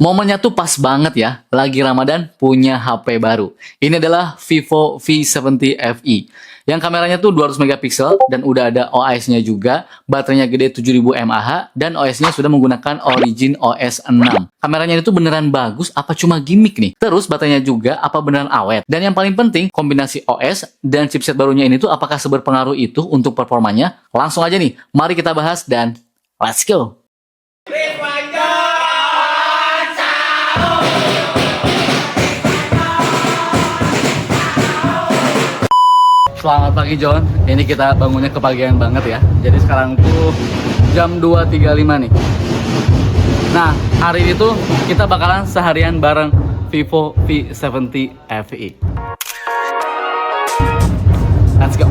Momennya tuh pas banget ya, lagi Ramadan punya HP baru. Ini adalah Vivo V70 FE. Yang kameranya tuh 200 megapiksel dan udah ada OIS-nya juga, baterainya gede 7000 mAh dan OS-nya sudah menggunakan Origin OS 6. Kameranya itu beneran bagus apa cuma gimmick nih? Terus baterainya juga apa beneran awet? Dan yang paling penting, kombinasi OS dan chipset barunya ini tuh apakah seberpengaruh itu untuk performanya? Langsung aja nih, mari kita bahas dan let's go! Selamat pagi John, ini kita bangunnya kepagian banget ya. Jadi sekarang tuh jam 2.35 nih. Nah, hari ini tuh kita bakalan seharian bareng Vivo V70 FE. Let's go!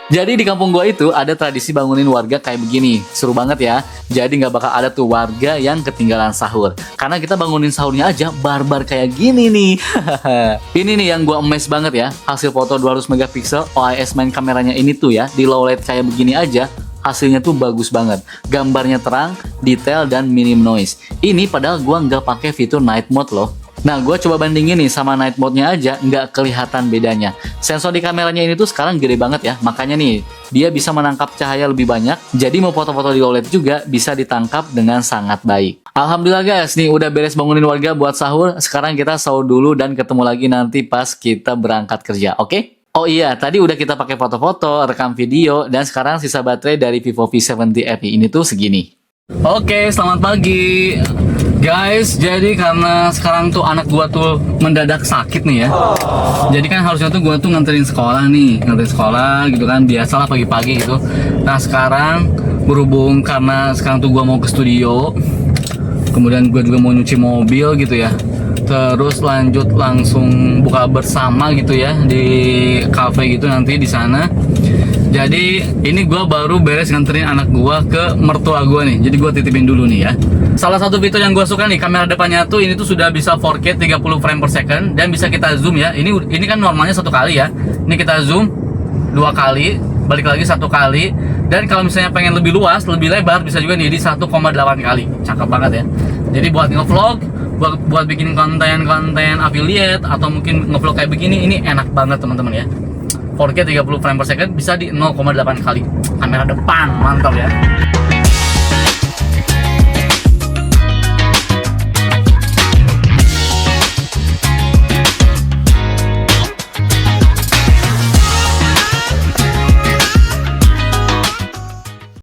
Jadi di kampung gua itu ada tradisi bangunin warga kayak begini. Seru banget ya. Jadi nggak bakal ada tuh warga yang ketinggalan sahur. Karena kita bangunin sahurnya aja barbar kayak gini nih. Ini nih yang gua emes banget ya. Hasil foto 200 megapiksel OIS main kameranya ini tuh ya. Di low light kayak begini aja. Hasilnya tuh bagus banget. Gambarnya terang, detail, dan minim noise. Ini padahal gua nggak pakai fitur night mode loh. Nah, gue coba bandingin nih sama night mode-nya aja, nggak kelihatan bedanya. Sensor di kameranya ini tuh sekarang gede banget ya, makanya nih, dia bisa menangkap cahaya lebih banyak, jadi mau foto-foto di OLED juga bisa ditangkap dengan sangat baik. Alhamdulillah guys, nih udah beres bangunin warga buat sahur, sekarang kita sahur dulu dan ketemu lagi nanti pas kita berangkat kerja, oke? Oh iya, tadi udah kita pakai foto-foto, rekam video, dan sekarang sisa baterai dari Vivo V70 FE ini tuh segini. Oke, selamat pagi guys. Jadi karena sekarang tuh anak gua tuh mendadak sakit nih ya. Jadi kan harusnya tuh gua tuh nganterin sekolah gitu kan, biasalah pagi-pagi gitu. Nah sekarang berhubung karena sekarang tuh gua mau ke studio, kemudian gua juga mau nyuci mobil gitu ya. Terus lanjut langsung buka bersama gitu ya di cafe gitu nanti di sana. Jadi ini gue baru beres nganterin anak gue ke mertua gue nih. Jadi gue titipin dulu nih ya. Salah satu fitur yang gue suka nih, kamera depannya tuh ini tuh sudah bisa 4K 30 frame per second dan bisa kita zoom ya. Ini kan normalnya 1 kali ya. Ini kita zoom 2 kali, balik lagi 1 kali. Dan kalau misalnya pengen lebih luas, lebih lebar, bisa juga nih di 1,8 kali. Cakep banget ya. Jadi buat ngevlog, buat bikin konten affiliate atau mungkin ngevlog kayak begini, ini enak banget teman-teman ya. 4K 30 frame per second bisa di 0,8 kali. Kamera depan, mantap ya.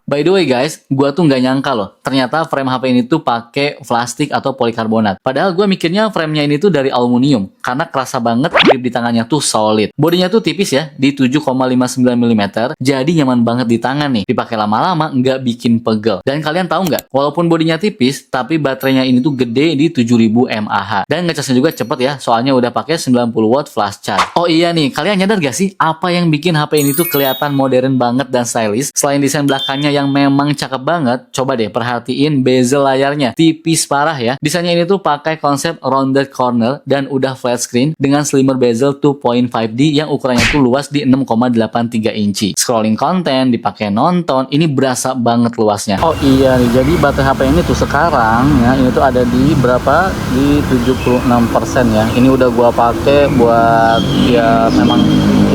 By the way guys, gua tuh nggak nyangka loh, ternyata frame HP ini tuh pakai plastik atau polikarbonat. Padahal gua mikirnya framenya ini tuh dari aluminium, karena kerasa banget grip di tangannya tuh solid. Bodinya tuh tipis ya, di 7,59 mm, jadi nyaman banget di tangan nih. Dipakai lama-lama nggak bikin pegel. Dan kalian tahu nggak, walaupun bodinya tipis, tapi baterainya ini tuh gede di 7000 mAh. Dan ngecasnya juga cepet ya, soalnya udah pakai 90 watt flash charge. Oh iya nih, kalian nyadar gak sih apa yang bikin HP ini tuh kelihatan modern banget dan stylish? Selain desain belakangnya yang memang cakep banget, coba deh perhatiin bezel layarnya, tipis parah ya. Desainnya ini tuh pakai konsep rounded corner dan udah flat screen dengan slimmer bezel 2.5D yang ukurannya tuh luas di 6,83 inci. Scrolling konten, dipakai nonton, ini berasa banget luasnya. Oh iya nih, jadi baterai HP ini tuh sekarang ya, ini tuh ada di berapa? Di 76% ya. Ini udah gua pakai buat ya memang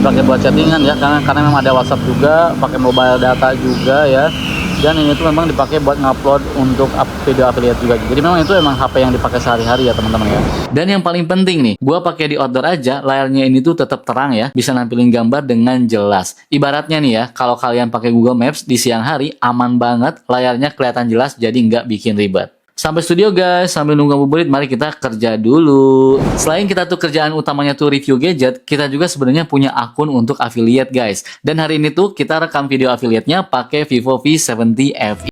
dipakai buat chattingan ya, karena memang ada WhatsApp juga, pakai mobile data juga ya. Dan ini tuh memang dipakai buat ngupload untuk video affiliate juga. Jadi memang itu emang HP yang dipakai sehari-hari ya teman-teman ya. Dan yang paling penting nih, gua pakai di outdoor aja, layarnya ini tuh tetap terang ya, bisa nampilin gambar dengan jelas. Ibaratnya nih ya, kalau kalian pakai Google Maps di siang hari, aman banget, layarnya kelihatan jelas, jadi nggak bikin ribet. Sampai studio guys, sambil nunggu ngabuburit, mari kita kerja dulu. Selain kita tuh kerjaan utamanya tuh review gadget, kita juga sebenarnya punya akun untuk affiliate guys. Dan hari ini tuh kita rekam video affiliate-nya pakai Vivo V70 FE.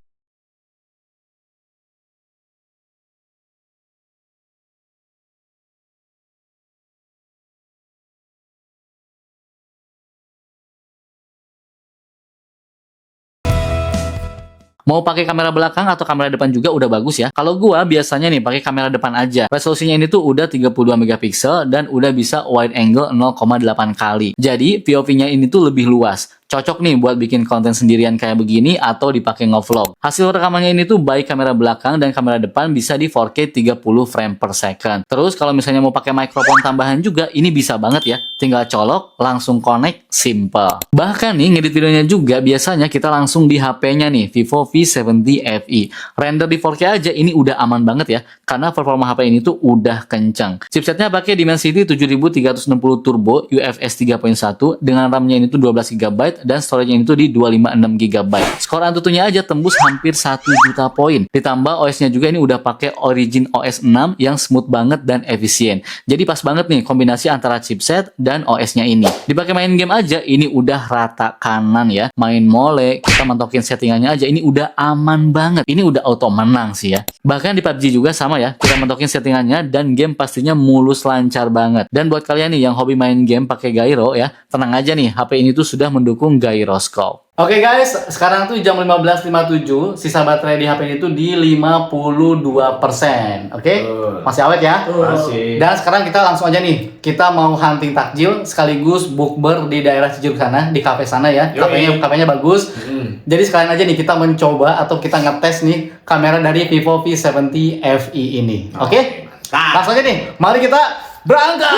Mau pakai kamera belakang atau kamera depan juga udah bagus ya. Kalau gua biasanya nih pakai kamera depan aja. Resolusinya ini tuh udah 32 megapiksel dan udah bisa wide angle 0,8 kali. Jadi POV-nya ini tuh lebih luas. Cocok nih buat bikin konten sendirian kayak begini atau dipakai ngevlog. Hasil rekamannya ini tuh baik kamera belakang dan kamera depan bisa di 4K 30 frame per second. Terus kalau misalnya mau pakai mikrofon tambahan juga, ini bisa banget ya. Tinggal colok, langsung connect, simple. Bahkan nih ngedit videonya juga biasanya kita langsung di HP-nya nih, Vivo V70 FE. Render di 4K aja ini udah aman banget ya, karena performa HP ini tuh udah kencang. Chipsetnya pakai Dimensity 7360 Turbo UFS 3.1 dengan RAM-nya ini tuh 12 GB dan storage-nya itu di 256 GB. Skor Antutunya aja tembus hampir 1 juta poin. Ditambah OS-nya juga ini udah pakai Origin OS 6 yang smooth banget dan efisien. Jadi pas banget nih kombinasi antara chipset dan OS-nya ini. Dipakai main game aja ini udah rata kanan ya. Main mole, kita mantokin settingannya aja ini udah aman banget. Ini udah auto menang sih ya. Bahkan di PUBG juga sama ya. Kita mantokin settingannya dan game pastinya mulus lancar banget. Dan buat kalian nih yang hobi main game pakai gyro ya, tenang aja nih, HP ini tuh sudah mendukung gyroscope. Oke guys, sekarang tuh jam 15.57, sisa baterai di HP ini tuh di 52%. Oke? Masih awet ya? Masih. Dan sekarang kita langsung aja nih, kita mau hunting takjil sekaligus bukber di daerah Cijeruk sana, di kafe sana ya. Kafenya bagus. Jadi sekalian aja nih kita mencoba atau kita ngetes nih kamera dari Vivo V70 FE ini. Oke? Langsung aja nih, mari kita berangkat!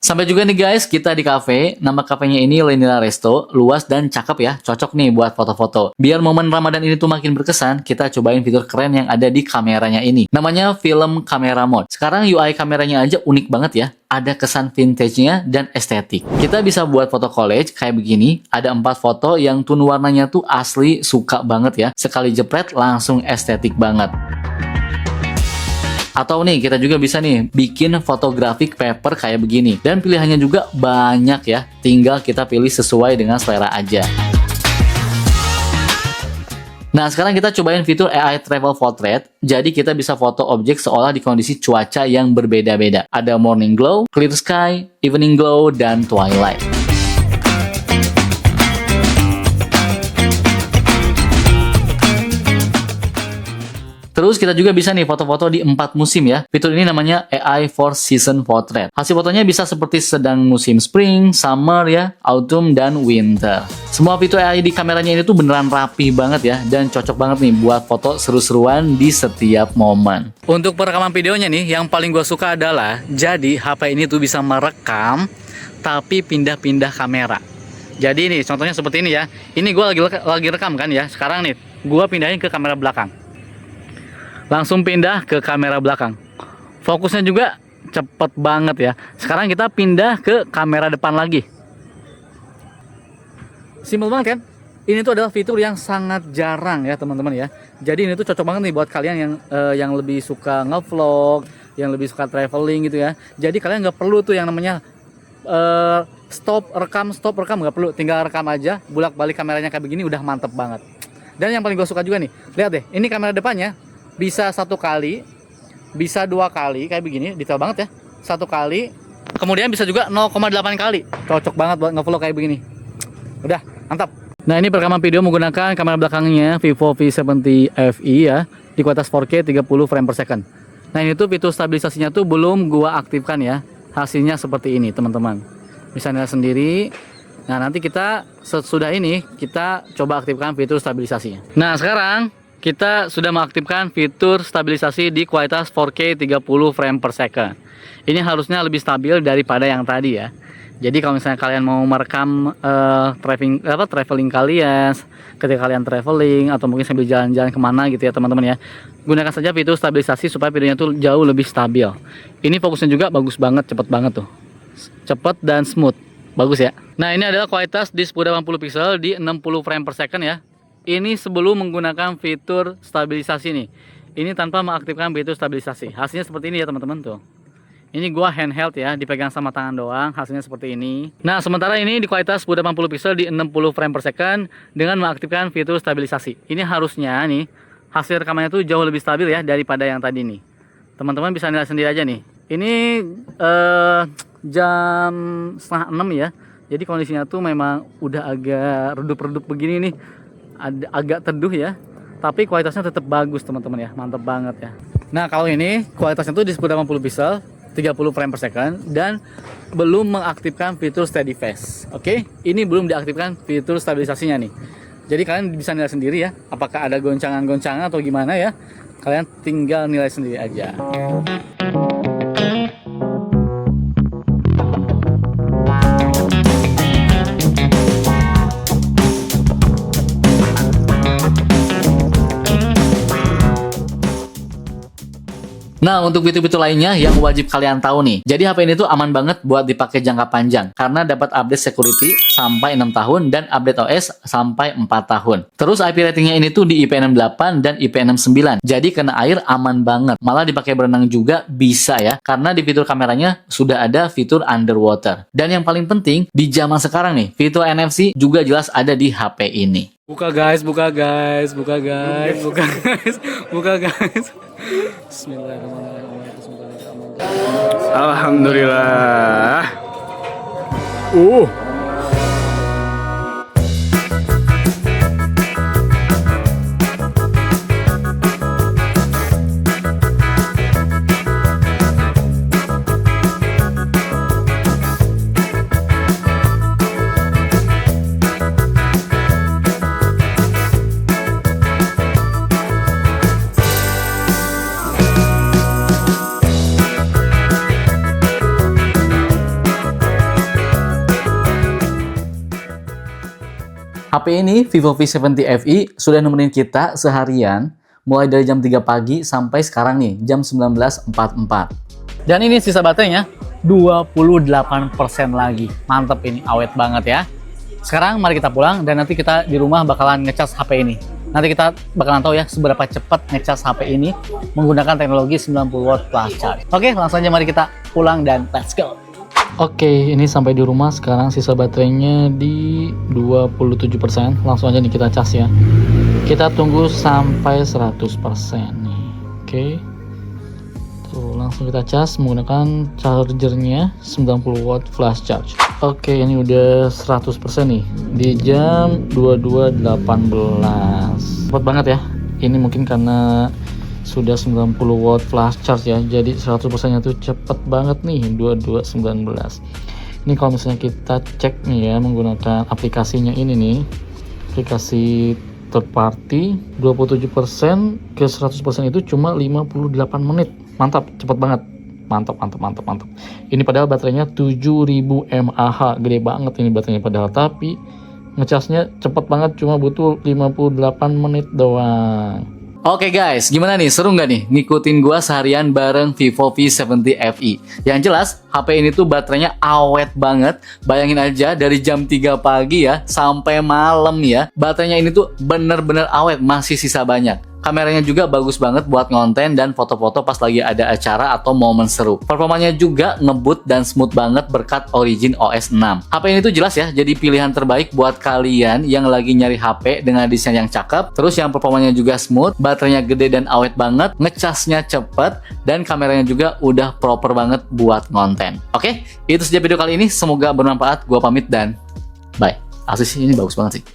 Sampai juga nih guys, kita di cafe. Nama kafenya ini Lenila Resto, luas dan cakep ya, cocok nih buat foto-foto. Biar momen Ramadan ini tuh makin berkesan, kita cobain fitur keren yang ada di kameranya ini. Namanya Film Camera Mode. Sekarang UI kameranya aja unik banget ya, ada kesan vintage-nya dan estetik. Kita bisa buat foto collage kayak begini, ada 4 foto yang tone warnanya tuh asli suka banget ya. Sekali jepret langsung estetik banget. Atau nih kita juga bisa nih bikin photographic paper kayak begini. Dan pilihannya juga banyak ya. Tinggal kita pilih sesuai dengan selera aja. Nah sekarang kita cobain fitur AI Travel Portrait. Jadi kita bisa foto objek seolah di kondisi cuaca yang berbeda-beda. Ada morning glow, clear sky, evening glow, dan twilight. Terus kita juga bisa nih foto-foto di 4 musim ya. Fitur ini namanya AI 4 Season Portrait. Hasil fotonya bisa seperti sedang musim spring, summer ya, autumn, dan winter. Semua fitur AI di kameranya ini tuh beneran rapi banget ya. Dan cocok banget nih buat foto seru-seruan di setiap momen. Untuk perekaman videonya nih, yang paling gue suka adalah jadi HP ini tuh bisa merekam tapi pindah-pindah kamera. Jadi nih contohnya seperti ini ya. Ini gue lagi rekam kan ya. Sekarang nih gue pindahin ke kamera belakang. Langsung pindah ke kamera belakang. Fokusnya juga cepet banget ya. Sekarang kita pindah ke kamera depan lagi. Simpel banget kan? Ini tuh adalah fitur yang sangat jarang ya teman-teman ya. Jadi ini tuh cocok banget nih buat kalian yang lebih suka ngevlog, yang lebih suka traveling gitu ya. Jadi kalian nggak perlu tuh yang namanya stop rekam nggak perlu. Tinggal rekam aja, bolak-balik kameranya kayak begini udah mantep banget. Dan yang paling gue suka juga nih, lihat deh, ini kamera depannya bisa 1 kali, bisa 2 kali kayak begini, detail banget ya. 1 kali, kemudian bisa juga 0,8 kali. Cocok banget buat ngevlog kayak begini. Udah, mantap. Nah, ini perekaman video menggunakan kamera belakangnya Vivo V70 FE ya, di kualitas 4K 30 frame per second. Nah, ini tuh fitur stabilisasinya tuh belum gua aktifkan ya. Hasilnya seperti ini, teman-teman. Bisa lihat sendiri. Nah, nanti kita sesudah ini kita coba aktifkan fitur stabilisasinya. Nah, sekarang kita sudah mengaktifkan fitur stabilisasi di kualitas 4K 30 frame per second. Ini harusnya lebih stabil daripada yang tadi ya. Jadi kalau misalnya kalian mau merekam traveling kalian, ketika kalian traveling atau mungkin sambil jalan-jalan kemana gitu ya teman-teman ya, gunakan saja fitur stabilisasi supaya videonya tuh jauh lebih stabil. Ini fokusnya juga bagus banget, cepet banget tuh, cepet dan smooth, bagus ya. Nah ini adalah kualitas di 1080 pixel di 60 frame per second ya. Ini sebelum menggunakan fitur stabilisasi nih. Ini tanpa mengaktifkan fitur stabilisasi. Hasilnya seperti ini ya teman-teman tuh. Ini gua handheld ya, dipegang sama tangan doang. Hasilnya seperti ini. Nah sementara ini di kualitas 1080 pixel di 60 frame per second dengan mengaktifkan fitur stabilisasi. Ini harusnya nih hasil rekamannya tuh jauh lebih stabil ya daripada yang tadi nih. Teman-teman bisa lihat sendiri aja nih. Ini jam setengah 6 ya. Jadi kondisinya tuh memang udah agak redup-redup begini nih. Agak teduh ya. Tapi kualitasnya tetap bagus teman-teman ya. Mantap banget ya. Nah kalau ini kualitasnya tuh di 1080 pixel, 30 frame per second, dan belum mengaktifkan fitur steady face. Oke, ini belum diaktifkan fitur stabilisasinya nih. Jadi kalian bisa nilai sendiri ya, apakah ada goncangan-goncangan atau gimana ya. Kalian tinggal nilai sendiri aja. Nah, untuk fitur-fitur lainnya yang wajib kalian tahu nih. Jadi HP ini tuh aman banget buat dipakai jangka panjang karena dapat update security sampai 6 tahun dan update OS sampai 4 tahun. Terus IP ratingnya ini tuh di IP68 dan IP69. Jadi kena air aman banget. Malah dipakai berenang juga bisa ya karena di fitur kameranya sudah ada fitur underwater. Dan yang paling penting di zaman sekarang nih, fitur NFC juga jelas ada di HP ini. Buka guys, buka guys, buka guys, buka guys, buka guys. Bismillahirrahmanirrahim. Alhamdulillah. HP ini Vivo V70 FE sudah nemenin kita seharian mulai dari jam 3 pagi sampai sekarang nih jam 19.44. Dan ini sisa baterainya 28% lagi. Mantep ini, awet banget ya. Sekarang mari kita pulang dan nanti kita di rumah bakalan ngecas HP ini. Nanti kita bakalan tahu ya seberapa cepat ngecas HP ini menggunakan teknologi 90 watt flash charge. Oke, langsung aja mari kita pulang dan let's go. Oke, ini sampai di rumah. Sekarang sisa baterainya di 27%. Langsung aja nih kita cas ya. Kita tunggu sampai 100% nih. Oke. Tuh, langsung kita cas menggunakan chargernya 90 watt flash charge. Oke, ini udah 100% nih di jam 22.18. Cepat banget ya. Ini mungkin karena sudah 90 watt flash charge ya, jadi 100% nya tuh cepet banget nih 22.19. Ini kalau misalnya kita cek nih ya menggunakan aplikasinya ini nih, aplikasi third party, 27% ke 100% itu cuma 58 menit. Mantap, cepet banget. Mantap. Ini padahal baterainya 7000 mAh, gede banget ini baterainya padahal, tapi ngecasnya cepet banget, cuma butuh 58 menit doang. Oke guys, gimana nih? Seru nggak nih ngikutin gua seharian bareng Vivo V70 FE? Yang jelas, HP ini tuh baterainya awet banget. Bayangin aja dari jam 3 pagi ya sampai malam ya. Baterainya ini tuh bener-bener awet, masih sisa banyak. Kameranya juga bagus banget buat ngonten dan foto-foto pas lagi ada acara atau momen seru. Performanya juga ngebut dan smooth banget berkat Origin OS 6. HP ini tuh jelas ya jadi pilihan terbaik buat kalian yang lagi nyari HP dengan desain yang cakep, terus yang performanya juga smooth, baterainya gede dan awet banget, ngecasnya cepet, dan kameranya juga udah proper banget buat ngonten. Oke, itu saja video kali ini. Semoga bermanfaat. Gua pamit dan bye. Asli sih ini bagus banget sih.